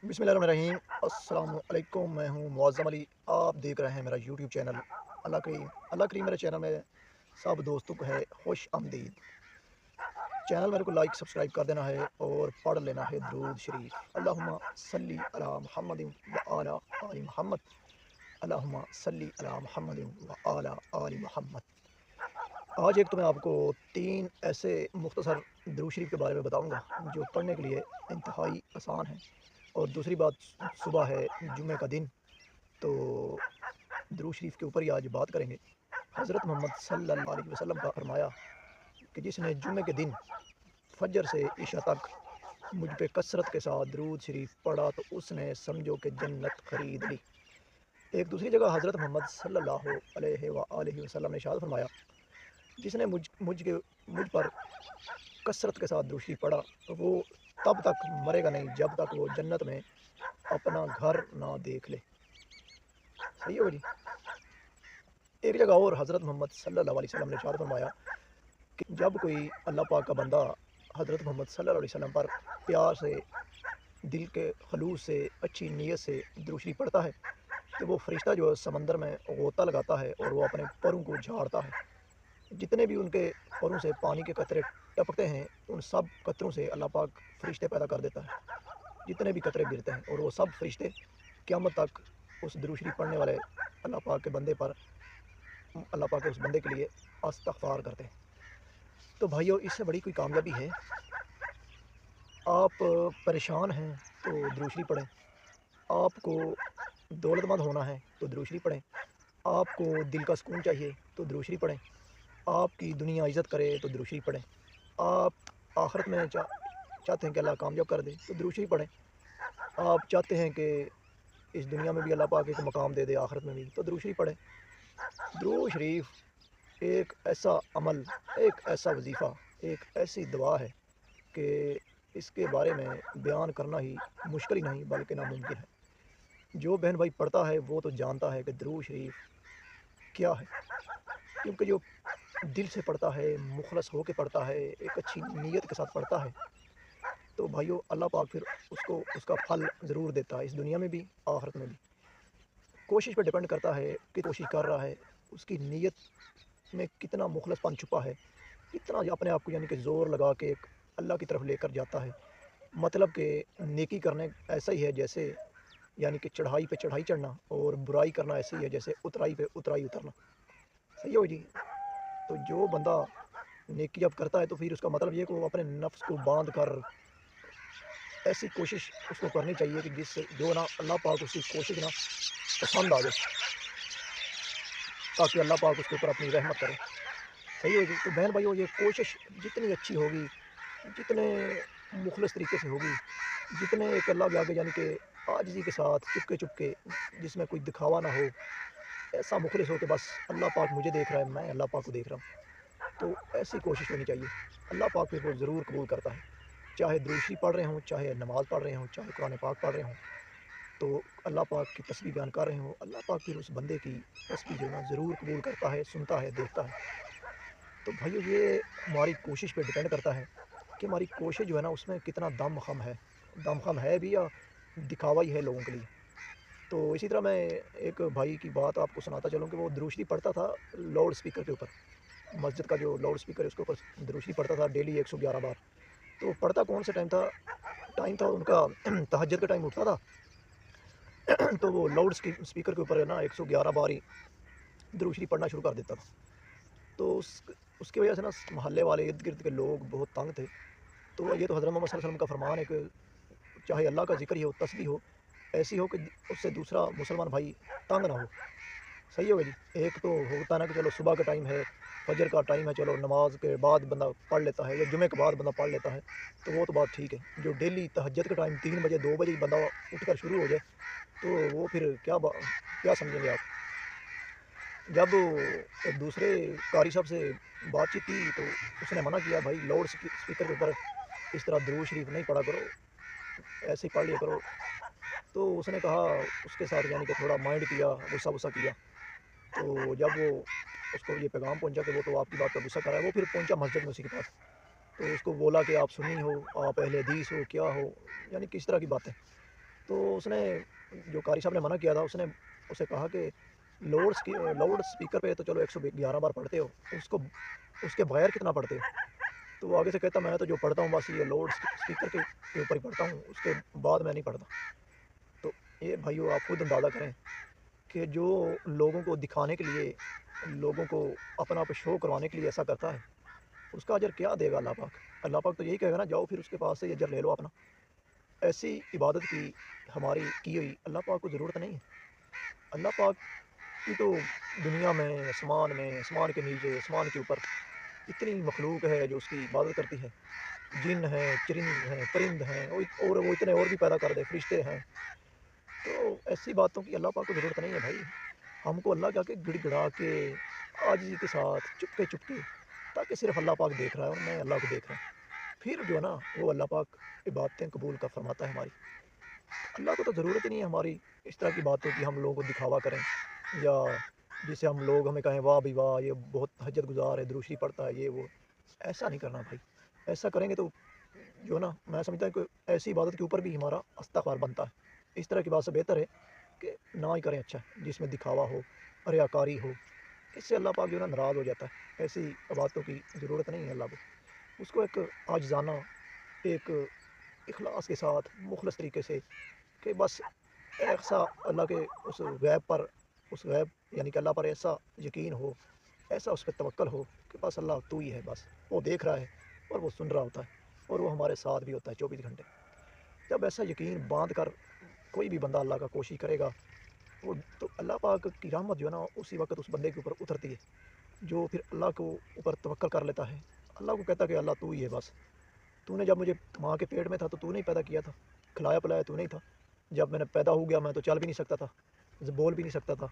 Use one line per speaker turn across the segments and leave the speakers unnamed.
बिस्मिल्लाहिर्रहमानिर्रहीम। अस्सलाम वालेकुम। मैं हूँ मुअज़्ज़म अली। आप देख रहे हैं मेरा यूट्यूब चैनल अल्लाह करीम। मेरे चैनल में सब दोस्तों को है खुश आमदीद। चैनल मेरे को लाइक सब्सक्राइब कर देना है और पढ़ लेना है दुरूद शरीफ। अल्लाहुम्मा सल्ली अला मुहम्मदिन व आला आलि मुहम्मद। अल्लाहुम्मा सल्ली अला मुहम्मदिन व आला आलि मुहम्मद। आज एक तो मैं आपको 3 ऐसे मुख्तसर दुरूद शरीफ के बारे में बताऊँगा जो पढ़ने के लिए इंतहाई आसान है। और दूसरी बात, सुबह है जुम्मे का दिन, तो दुरूद शरीफ के ऊपर ही आज बात करेंगे। हज़रत मोहम्मद सल्लल्लाहु अलैहि वसल्लम का फरमाया कि जिसने जुम्मे के दिन फजर से इशा तक मुझ पे कसरत के साथ दुरूद शरीफ पढ़ा तो उसने समझो कि जन्नत खरीद ली। एक दूसरी जगह हज़रत मोहम्मद सल्लल्लाहु अलैहि वसल्लम ने इरशाद फरमाया, जिसने मुझ पर कसरत के साथ दुरूद शरीफ पढ़ा तो वो तब तक मरेगा नहीं जब तक वो जन्नत में अपना घर ना देख ले। सही है जी। एक जगह और हज़रत मोहम्मद सल्लल्लाहु अलैहि वसल्लम ने इरशाद फरमाया कि जब कोई अल्लाह पाक का बंदा हज़रत मोहम्मद सल्लल्लाहु अलैहि वसल्लम पर प्यार से, दिल के खलूस से, अच्छी नीयत से दुरूद शरीफ पढ़ता है तो वो फ़रिश्ता जो है समंदर में गोता लगाता है और वो अपने परों को झाड़ता है। जितने भी उनके परों से पानी के कतरे टपकते हैं, उन सब कतरों से अल्लाह पाक फ़रिश्ते पैदा कर देता है। जितने भी कतरे गिरते हैं और वो सब फ़रिश्ते क़यामत तक उस दुरूद शरीफ पढ़ने वाले अल्लाह पाक के बंदे पर, अल्लाह पाक के उस बंदे के लिए इस्तग़फ़ार करते हैं। तो भाइयों, इससे बड़ी कोई कामयाबी है? आप परेशान हैं तो दुरूद शरीफ पढ़ें। आपको दौलतमंद होना है तो दुरूद शरीफ पढ़ें। आपको दिल का सुकून चाहिए तो दुरूद शरीफ पढ़ें। आपकी दुनिया इज़्ज़त करे तो दुरूद शरीफ पढ़ें। आप आखिरत में चाहते हैं कि अल्लाह कामयाब कर दे तो दुरूद शरीफ पढ़ें। आप चाहते हैं कि इस दुनिया में भी अल्लाह पाक एक मकाम दे दे, आखिरत में भी, तो दुरूद शरीफ पढ़ें। दुरूद शरीफ एक ऐसा अमल, एक ऐसा वजीफ़ा, एक ऐसी दुआ है कि इसके बारे में बयान करना ही मुश्किल ही नहीं बल्कि नामुमकिन है। जो बहन भाई पढ़ता है वो तो जानता है कि दुरूद शरीफ क्या है, क्योंकि जो दिल से पढ़ता है, मुखलस हो के पढ़ता है, एक अच्छी नीयत के साथ पढ़ता है, तो भाइयों अल्लाह पाक फिर उसको उसका फल ज़रूर देता है, इस दुनिया में भी, आखिरत में भी। कोशिश पे डिपेंड करता है कि कोशिश कर रहा है, उसकी नीयत में कितना मुखलसपन छुपा है, कितना जो अपने आप को यानी कि ज़ोर लगा के एक अल्लाह की तरफ लेकर जाता है। मतलब कि नेकी करने ऐसा ही है जैसे, यानी कि चढ़ाई पे चढ़ाई चढ़ना, और बुराई करना ऐसे ही है जैसे उतराई पे उतराई उतरना। सही हो जी। तो जो बंदा नेकी जब करता है तो फिर उसका मतलब ये है कि वो अपने नफ्स को बांध कर ऐसी कोशिश उसको करनी चाहिए कि जिससे जो ना अल्लाह पाक उसकी कोशिश ना पसंद आ जाए, ताकि अल्लाह पाक उसके ऊपर अपनी रहमत करे। सही हो जी। तो बहन भाइयों, ये कोशिश जितनी अच्छी होगी, जितने मुखलिस तरीके से होगी, जितने एक अल्लाह के आगे यानी कि आजिज़ी के साथ चुपके-चुपके, जिसमें कोई दिखावा ना हो, ऐसा मुखलिस हो कि बस अल्लाह पाक मुझे देख रहा है, मैं अल्लाह पाक को देख रहा हूँ, तो ऐसी कोशिश होनी चाहिए। अल्लाह पाक फिर वो ज़रूर कबूल करता है। चाहे दुरूद शरीफ पढ़ रहे हों, चाहे नमाज़ पढ़ रहे हों, चाहे कुरान पाक पढ़ रहे हों, तो अल्लाह पाक की तस्बीह बयान कर रहे हों, अल्लाह पाक फिर उस बंदे की तस्बीह जो है ना ज़रूर कबूल करता है, सुनता है, देखता है। तो भाइयों, ये हमारी कोशिश पे डिपेंड करता है कि हमारी कोशिश जो है ना उसमें कितना दम-ख़म है। दम-ख़म है भी या दिखावा ही है लोगों के लिए। तो इसी तरह मैं एक भाई की बात आपको सुनाता चलूँ कि वो दुरूद शरीफ पढ़ता था लाउड स्पीकर के ऊपर। मस्जिद का जो लाउड स्पीकर है उसके ऊपर दुरूद शरीफ पढ़ता था डेली 111 बार। तो वो पढ़ता कौन सा टाइम था उनका तहज्जुद का टाइम उठता था। तो वो लाउड स्पीकर के ऊपर है ना 111 बार ही दुरूद शरीफ पढ़ना शुरू कर देता था। तो उसकी वजह से ना मोहल्ले वाले, इर्द-गिर्द के लोग बहुत तंग थे। तो ये तो हज़रत मोहम्मद सल्लल्लाहु अलैहि वसल्लम का फ़रमान है कि चाहे अल्लाह का ज़िक्र ही हो, तस्बीह हो, ऐसी हो कि उससे दूसरा मुसलमान भाई तंग ना हो। सही होगा जी। एक तो होता है ना कि चलो सुबह का टाइम है, फजर का टाइम है, चलो नमाज के बाद बंदा पढ़ लेता है या जुमे के बाद बंदा पढ़ लेता है, तो वो तो बात ठीक है। जो डेली तहज्जुद का टाइम 3 बजे 2 बजे बंदा उठकर शुरू हो जाए, तो वो फिर क्या समझेंगे आप। जब एक दूसरे कारी साहब से बातचीत की तो उसने मना किया, भाई लाउड स्पीकर के ऊपर इस तरह दुरूद शरीफ नहीं पढ़ा करो, ऐसे ही पढ़ लिया करो। तो उसने कहा, उसके साथ यानी कि थोड़ा माइंड किया, गुस्सा किया। तो जब वो उसको ये पैगाम पहुंचा कि वो तो आपकी बात पर गुस्सा कर रहा है, वो फिर पहुंचा मस्जिद में उसी के पास। तो उसको बोला कि आप सुन्नी हो, आप अहले हदीस हो, क्या हो, यानी किस तरह की बातें। تو उसने जो कारी साहब ने मना किया था, उसने उसे कहा कि लाउड स्पीकर पे तो चलो 111 बार पढ़ते हो, उसको उसके बगैर कितना पढ़ते हो? तो वो आगे से कहता मैं तो जो पढ़ता हूँ बस ये लाउड स्पीकर के ऊपर ही पढ़ता हूँ, उसके बाद मैं नहीं पढ़ता। तो ये भाइयों आप खुद अंदाज़ा करें कि जो लोगों को दिखाने के लिए, लोगों को अपना आप शो करवाने के लिए ऐसा करता है, उसका अजर क्या देगा अल्लाह पाक? अल्लाह पाक तो यही कहेगा ना, जाओ फिर उसके पास से ये अजर ले लो अपना। ऐसी इबादत की हमारी की हुई अल्लाह पाक को ज़रूरत नहीं है। अल्लाह पाक की तो दुनिया में, आसमान के नीचे, आसमान के ऊपर इतनी मखलूक है जो उसकी इबादत करती है। जिन हैं, चरिंद हैं, परिंद हैं, और वो इतने और भी पैदा कर दे, फरिश्ते हैं। तो ऐसी बातों की अल्लाह पाक को ज़रूरत नहीं है भाई। हमको अल्लाह के आगे गिड़गिड़ा के, आजिज़ी के साथ, चुपके-चुपके, ताकि सिर्फ़ अल्लाह पाक देख रहा है और मैं अल्लाह को देख रहा हूँ। फिर जो है ना, वो अल्लाह पाक इबादतें कबूल कर फरमाता है हमारी। अल्लाह को तो ज़रूरत ही नहीं है हमारी इस तरह की बातों की, हम लोगों को दिखावा करें, या जिससे हम लोग हमें कहें वाह भाई वाह, ये बहुत तहज्जुद गुज़ार है, दुरूद शरीफ पढ़ता है, ये वो। ऐसा नहीं करना भाई। ऐसा करेंगे तो जो है ना, मैं समझता हूँ कि ऐसी इबादत के ऊपर भी हमारा इस्तग़फ़ार बनता है। इस तरह की बात से बेहतर है कि ना ही करें अच्छा है, जिसमें दिखावा हो, रियाकारी हो। इससे अल्लाह पाक जो है ना नाराज़ हो जाता है। ऐसी बातों की ज़रूरत नहीं है अल्लाह को। उसको एक आजिज़ाना, एक इखलास के साथ, मुखलस तरीके से, कि बस ऐसा अल्लाह के उस गैब पर, उस गैब यानी कि अल्लाह पर ऐसा यकीन हो, ऐसा उस पर तवक्ल हो कि बस अल्लाह तू ही है बस। वो देख रहा है और वो सुन रहा होता है और वो हमारे साथ भी होता है 24 घंटे। जब ऐसा यकीन बांध कर कोई भी बंदा अल्लाह का कोशिश करेगा, वो तो अल्लाह पाक की रहमत जो है ना उसी वक़्त उस बंदे के ऊपर उतरती है, जो फिर अल्लाह को ऊपर तवक्ल कर लेता है। अल्लाह को कहता है कि अल्लाह तू ही है बस। तूने जब मुझे माँ के पेट में था तो तूने ही पैदा किया था, खिलाया-पिलाया तूने ही था। जब मैंने पैदा हो गया मैं तो चल भी नहीं सकता था, बोल भी नहीं सकता था,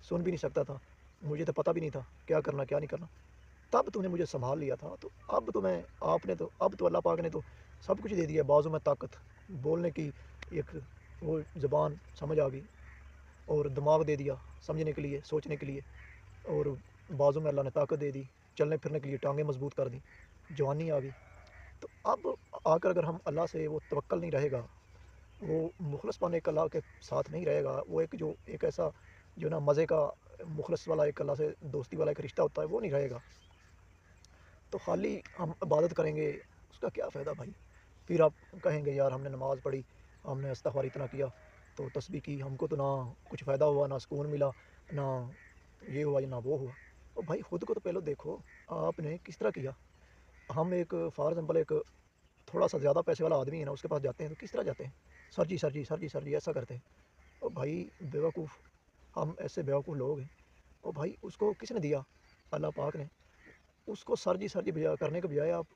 सुन भी नहीं सकता था। मुझे तो पता भी नहीं था क्या करना, क्या नहीं करना। तब तूने मुझे सँभाल लिया था, तो अब तो मैं आपने तो अब तो अल्लाह पाक ने तो सब कुछ दे दिया, बाज़ुओं में ताकत, बोलने की एक वो ज़ुबान समझ आ गई, और दिमाग दे दिया समझने के लिए, सोचने के लिए, और बाज़ुओं में अल्लाह ने ताकत दे दी, चलने-फिरने के लिए टाँगें मज़बूत कर दी, जवानी आ गई। तो अब आकर अगर हम अल्लाह से वो तवक्ल नहीं रहेगा, वो मुखलसपन एक अल्लाह के साथ नहीं रहेगा, वो एक ऐसा जो ना मज़े का मुखलस वाला एक अल्लाह से दोस्ती वाला एक रिश्ता होता है, वो नहीं रहेगा, तो खाली हम इबादत करेंगे, उसका क्या फ़ायदा भाई? फिर आप कहेंगे यार हमने नमाज़ पढ़ी, हमने इस्तिग़फ़ार इतना किया, तो तस्बीह की, हमको तो ना कुछ फ़ायदा हुआ, ना सुकून मिला, ना ये हुआ या ना वो हुआ। तो भाई खुद को तो पहले देखो, आपने किस तरह किया? हम एक फॉर एग्ज़ाम्पल एक थोड़ा-सा ज़्यादा पैसे वाला आदमी है ना, उसके पास जाते हैं तो किस तरह जाते हैं? सर जी, सर जी, सर जी, सर जी ऐसा करते हैं। ओ भाई बेवकूफ़, हम ऐसे बेवकूफ़ लोग हैं। ओ भाई उसको किसने दिया? अल्लाह पाक ने। उसको सर जी बजाय करने के बजाय आप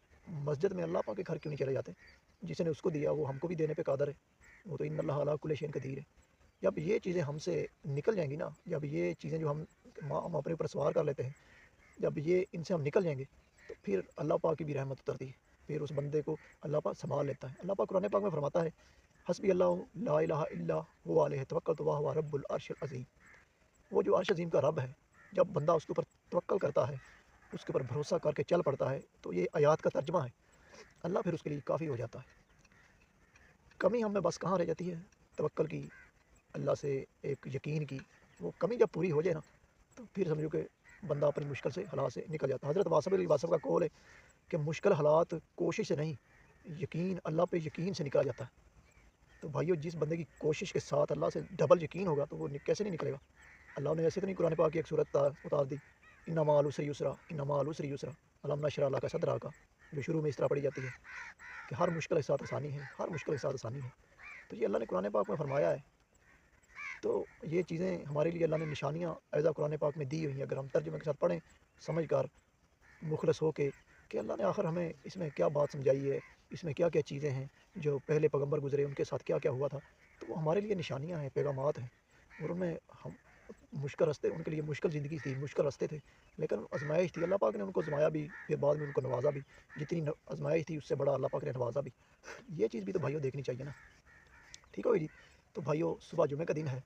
मस्जिद में अल्लाह पाक के घर क्यों नहीं चले जाते? जिसने उसको दिया वो हमको भी देने पे कादर है। वो तो इन्नल्लाह अला कुल्ली शैइन क़दीर है। जब ये चीज़ें हमसे निकल जाएँगी ना, जब ये चीज़ें जो हम अपने ऊपर सवार कर लेते हैं, जब ये इनसे हम निकल जाएँगे, तो फिर अल्लाह पाक की भी रहमत उतरती है। फिर उस बंदे को अल्लाह पाक सँभाल लेता है। अल्लाह पाक कुरान पाक में फ़रमाता है, हस्बी अल्लाहु ला इलाहा इल्ला हुवा अलैहि तवक्कलतु व हुवा रब्बुल अर्शिल अज़ीम। वो जो अर्श अज़ीम का रब है, जब बंदा उसके ऊपर तवक्कल करता है, उसके ऊपर भरोसा करके चल पड़ता है, तो ये आयत का तर्जुमा है। अल्लाह फिर उसके लिए काफ़ी हो जाता है। कमी हमें बस कहाँ रह जाती है? तवक्ल की, अल्लाह से एक यकीन की। वो कमी जब पूरी हो जाए ना, तो फिर समझो कि बंदा अपनी मुश्किल से हालात से निकल जाता है। हज़रत वासिफ़ अली वासिफ़ का कौल है कि मुश्किल हालात कोशिश से नहीं, यकीन, अल्लाह पे यकीन से निकला जाता है। तो भाइयों जिस बंदे की कोशिश के साथ अल्लाह से डबल यकीन होगा, तो वो कैसे नहीं निकलेगा? अल्लाह ने ऐसे तो नहीं कुरान पाक की एक सूरत उतार दी, इन्ना माल उसरी युसरा, इन्ना माल उसरी युसरा, अलम नशरह लका सदरका, जो शुरू में इस तरह पढ़ी जाती है कि हर मुश्किल के साथ आसानी है, हर मुश्किल के साथ आसानी है। तो ये अल्लाह ने कुरान पाक में फरमाया है। तो ये चीज़ें हमारे लिए अल्लाह ने निशानियाँ एज़ कुरान पाक में दी हुई हैं। अगर हम तर्जुमे के साथ पढ़ें, समझ कर, मुखलस हो के, कि अल्लाह ने आखिर हमें इसमें क्या बात समझाई है, इसमें क्या-क्या चीज़ें हैं, जो पहले पैगंबर गुज़रे उनके साथ क्या-क्या हुआ था, तो वो हमारे लिए निशानियाँ हैं, पैगामात हैं, और उनमें हम मुश्किल रास्ते, उनके लिए मुश्किल ज़िंदगी थी, मुश्किल रास्ते थे, लेकिन आज़माइश थी, अल्लाह पाक ने उनको आज़माया भी, फिर बाद में उनको नवाज़ा भी, जितनी आज़माइश थी उससे बड़ा अल्लाह पाक ने नवाज़ा भी। ये चीज़ भी तो भाइयों देखनी चाहिए ना, ठीक है जी। तो भाइयों सुबह जुमे का दिन है,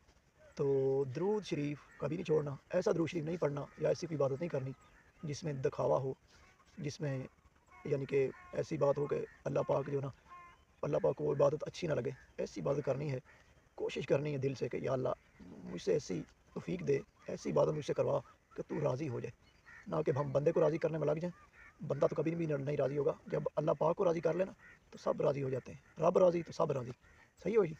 तो दरूद शरीफ कभी नहीं छोड़ना, ऐसा दरूद शरीफ नहीं पढ़ना या ऐसी कोई इबादत नहीं करनी जिसमें दिखावा हो, जिसमें यानी कि ऐसी बात हो कि अल्लाह पाक जो ना, अल्लाह पाक को वो इबादत अच्छी ना लगे, ऐसी इबादत करनी है کوشش کرنی ہے دل سے کہ یا اللہ مجھ سے ایسی توفیق دے، ایسی عبادت مجھ سے کروا کہ تو راضی ہو جائے، نہ کہ ہم بندے کو راضی کرنے میں لگ جائیں۔ بندہ تو کبھی بھی نہیں راضی ہوگا، جب اللہ پاک کو راضی کر لینا تو سب راضی ہو جاتے ہیں، رب راضی تو سب راضی۔ صحیح ہو جی؟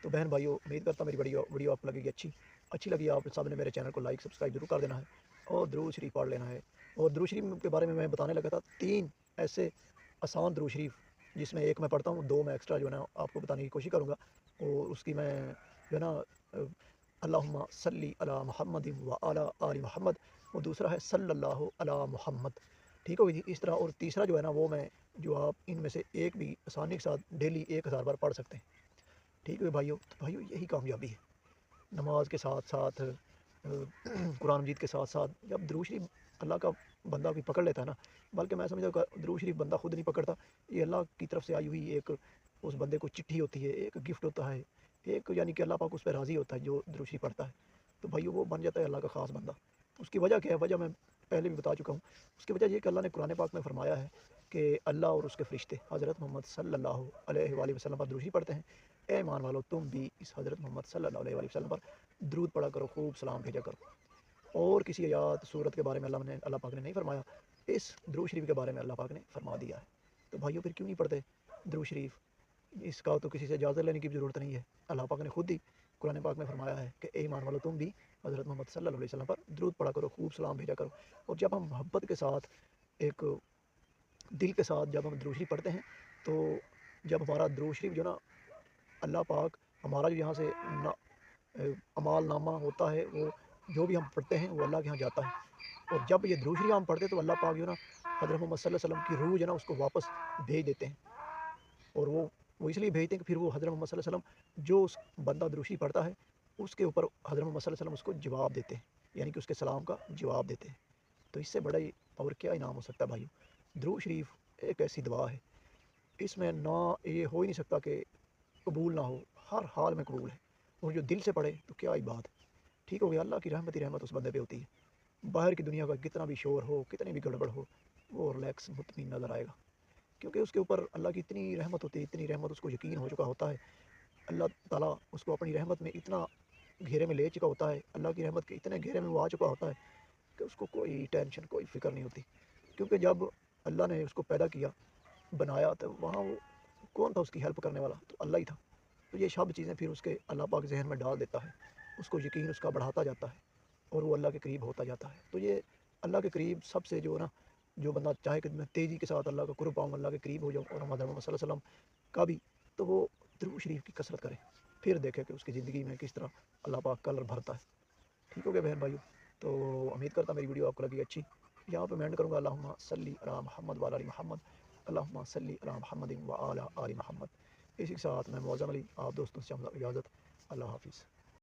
تو بہن بھائیو، امید کرتا ہوں میری ویڈیو آپ کو لگے گی اچھی لگی آپ سب نے میرے چینل کو لائک سبسکرائب ضرور کر دینا ہے اور درود شریف پڑھ لینا ہے۔ اور درود شریف کے بارے میں بتانے لگا تھا 3 ایسے آسان درود شریف، جس میں ایک میں پڑھتا ہوں، 2 میں ایکسٹرا جو ہے نا آپ کو بتانے کی کوشش کروں گا، اور اس کی میں جو ہے نا اللہم صلی علی محمد و علی آل محمد، اور دوسرا ہے صلی اللہ علی محمد۔ ٹھیک ہوگی جی؟ اس طرح، اور تیسرا جو ہے نا وہ میں جو آپ ان میں سے ایک بھی آسانی کے ساتھ ڈیلی 1000 بار پڑھ سکتے ہیں۔ ٹھیک ہے بھائیو؟ تو بھائیو یہی کامیابی ہے، نماز کے ساتھ ساتھ قرآن مجید کے ساتھ ساتھ جب درود شریف اللہ کا بندہ بھی پکڑ لیتا ہے نا، بلکہ میں سمجھتا ہوں کہ درود شریف بندہ خود نہیں پکڑتا، یہ اللہ کی طرف سے آئی ہوئی ایک اس بندے کو چٹھی ہوتی ہے، ایک گفٹ ہوتا ہے، ایک یعنی کہ اللہ پاک اس پہ راضی ہوتا ہے جو درود شریف پڑھتا ہے، تو بھائیو وہ بن جاتا ہے اللہ کا خاص بندہ۔ اس کی وجہ کیا ہے؟ وجہ میں پہلے بھی بتا چکا ہوں۔ اس کی وجہ یہ کہ اللہ نے قرآن پاک میں فرمایا ہے کہ اللہ اور اس کے فرشتے حضرت محمد صلی اللہ علیہ وآلہ وسلم پر درود شریف پڑھتے ہیں۔ اے ایمان والو، تم بھی اس حضرت محمد صلی اللہ علیہ وآلہ وسلم پر درود پڑھا کرو، خوب سلام بھیجا کرو۔ اور کسی آیات صورت کے بارے میں اللہ پاک نے نہیں فرمایا، اس درود شریف کے بارے میں اللہ پاک نے فرما دیا ہے۔ تو بھائیو پھر کیوں نہیں پڑھتے درود شریف؟ اس کا تو کسی سے اجازت لینے کی ضرورت نہیں ہے، اللہ پاک نے خود ہی قرآن پاک میں فرمایا ہے کہ اے ایمان والو، تم بھی حضرت محمد صلی اللہ علیہ وسلم پر درود پڑھا کرو، خوب سلام بھیجا کرو۔ اور جب ہم محبت کے ساتھ، ایک دل کے ساتھ جب ہم درود شریف پڑھتے ہیں، تو جب ہمارا درود شریف جو نا اللہ پاک ہمارا جو یہاں سے اعمال نامہ ہوتا ہے، وہ جو بھی ہم پڑھتے ہیں وہ اللہ کے یہاں جاتا ہے، اور جب یہ درود شریف ہم پڑھتے ہیں تو اللہ پاک جو نا حضرت محمد صلی اللہ علیہ وسلم کی روح جو نا اس کو واپس بھیج دیتے ہیں، اور وہ اس لیے بھیجتے ہیں کہ پھر وہ حضرت محمد صلی اللہ علیہ وسلم جو اس بندہ درود شریف پڑھتا ہے اس کے اوپر حضرت محمد صلی اللہ علیہ وسلم اس کو جواب دیتے ہیں، یعنی کہ اس کے سلام کا جواب دیتے ہیں۔ تو اس سے بڑا ہی اور کیا انعام ہو سکتا ہے بھائیو؟ درود شریف ایک ایسی دعا ہے، اس میں نہ یہ ہو ہی نہیں سکتا کہ قبول نہ ہو، ہر حال میں قبول ہے، اور جو دل سے پڑھے تو کیا ہی بات ہے۔ ٹھیک ہو گیا؟ اللہ کی رحمت ہی رحمت اس بندے پہ ہوتی ہے، باہر کی دنیا کا کتنا بھی شور ہو، کتنی بھی گڑبڑ ہو، وہ ریلیکس مطمئن نظر آئے گا، کیونکہ اس کے اوپر اللہ کی اتنی رحمت ہوتی ہے، اتنی رحمت اس کو یقین ہو چکا ہوتا ہے، اللہ تعالیٰ اس کو اپنی رحمت میں اتنا گھیرے میں لے چکا ہوتا ہے، اللہ کی رحمت کے اتنے گھیرے میں وہ آ چکا ہوتا ہے کہ اس کو کوئی ٹینشن، کوئی فکر نہیں ہوتی، کیونکہ جب اللہ نے اس کو پیدا کیا، بنایا، تو وہاں وہ کون تھا اس کی ہیلپ کرنے والا؟ تو اللہ ہی تھا۔ تو یہ سب چیزیں پھر اس کے اللہ پاک ذہن میں ڈال دیتا ہے، اس کو یقین اس کا بڑھاتا جاتا ہے، اور وہ اللہ کے قریب ہوتا جاتا ہے۔ تو یہ اللہ کے قریب سب سے جو نا، جو بندہ چاہے کہ میں تیزی کے ساتھ اللہ کا قرب پاؤں، اللہ کے قریب ہو جاؤں، اور حضرت محمد صلی اللہ علیہ وسلم کا بھی، تو وہ درود شریف کی کثرت کرے، پھر دیکھے کہ اس کی زندگی میں کس طرح اللہ پاک کلر بھرتا ہے۔ ٹھیک ہو گیا بہن بھائیو؟ تو امید کرتا میری ویڈیو آپ کو لگی اچھی۔ یہاں پہ میں اینڈ کروں گا، اللہم صلی علی محمد و علی محمد، اللہم صلی علی محمد و علی آل محمد۔ اسی کے ساتھ میں معظم علی آپ دوستوں سے اجازت، اللہ حافظ۔